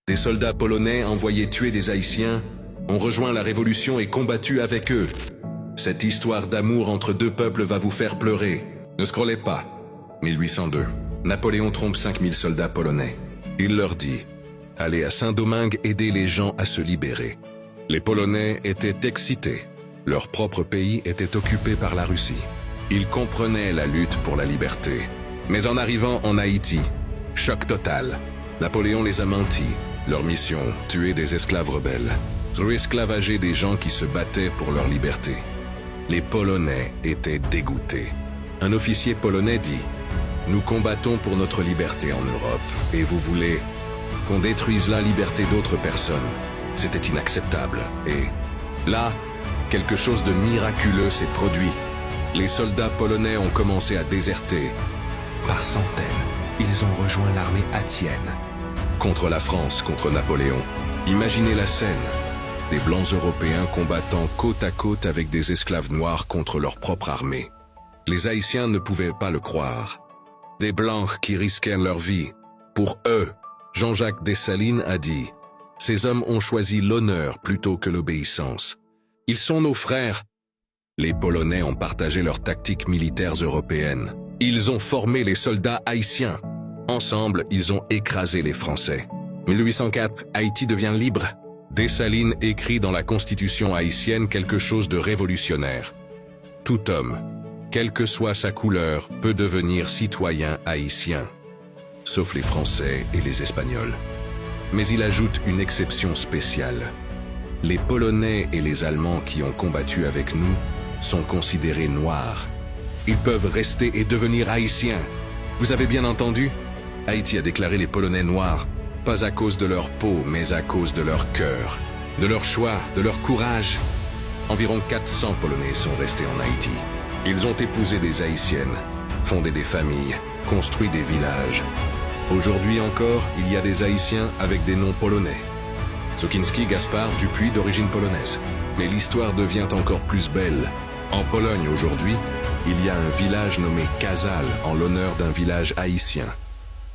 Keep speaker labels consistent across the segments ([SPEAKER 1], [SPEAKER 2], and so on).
[SPEAKER 1] Des soldats polonais envoyés tuer des Haïtiens ont rejoint la révolution et combattu avec eux. Cette histoire d'amour entre deux peuples va vous faire pleurer. Ne scrollez pas. 1802. Napoléon trompe 5000 soldats polonais. Il leur dit « Allez à Saint-Domingue aider les gens à se libérer ». Les Polonais étaient excités. Leur propre pays était occupé par la Russie. Ils comprenaient la lutte pour la liberté. Mais en arrivant en Haïti, choc total. Napoléon les a menti. Leur mission, tuer des esclaves rebelles. Re-esclavager des gens qui se battaient pour leur liberté. Les Polonais étaient dégoûtés. Un officier polonais dit « Nous combattons pour notre liberté en Europe, et vous voulez qu'on détruise la liberté d'autres personnes. » C'était inacceptable. Et là, quelque chose de miraculeux s'est produit. Les soldats polonais ont commencé à déserter. Par centaines, ils ont rejoint l'armée attienne. Contre la France, contre Napoléon. Imaginez la scène. Des blancs européens combattant côte à côte avec des esclaves noirs contre leur propre armée. Les Haïtiens ne pouvaient pas le croire. Des blancs qui risquaient leur vie. Pour eux, Jean-Jacques Dessalines a dit « Ces hommes ont choisi l'honneur plutôt que l'obéissance. Ils sont nos frères. » Les Polonais ont partagé leurs tactiques militaires européennes. Ils ont formé les soldats haïtiens. Ensemble, ils ont écrasé les Français. 1804, Haïti devient libre. Dessalines écrit dans la constitution haïtienne quelque chose de révolutionnaire. Tout homme, quelle que soit sa couleur, peut devenir citoyen haïtien. Sauf les Français et les Espagnols. Mais il ajoute une exception spéciale. Les Polonais et les Allemands qui ont combattu avec nous sont considérés noirs. Ils peuvent rester et devenir haïtiens. Vous avez bien entendu? Haïti a déclaré les Polonais noirs, pas à cause de leur peau, mais à cause de leur cœur, de leur choix, de leur courage. Environ 400 Polonais sont restés en Haïti. Ils ont épousé des Haïtiennes, fondé des familles, construit des villages. Aujourd'hui encore, il y a des Haïtiens avec des noms polonais. Sokinski Gaspard Dupuis d'origine polonaise. Mais l'histoire devient encore plus belle. En Pologne aujourd'hui, il y a un village nommé Kazal en l'honneur d'un village haïtien.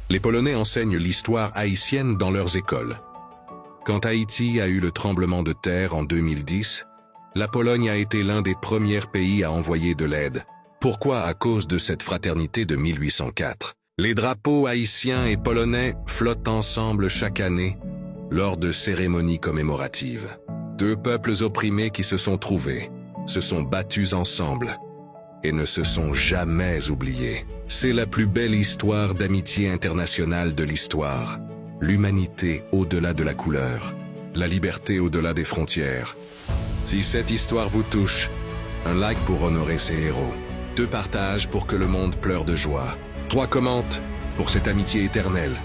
[SPEAKER 1] Les Polonais enseignent l'histoire haïtienne dans leurs écoles. Quand Haïti a eu le tremblement de terre en 2010, la Pologne a été l'un des premiers pays à envoyer de l'aide. Pourquoi? À cause de cette fraternité de 1804. Les drapeaux haïtiens et polonais flottent ensemble chaque année lors de cérémonies commémoratives. Deux peuples opprimés qui se sont trouvés, se sont battus ensemble et ne se sont jamais oubliés. C'est la plus belle histoire d'amitié internationale de l'histoire. L'humanité au-delà de la couleur, la liberté au-delà des frontières. Si cette histoire vous touche, un like pour honorer ces héros. 2 partages pour que le monde pleure de joie. 3 commentes pour cette amitié éternelle.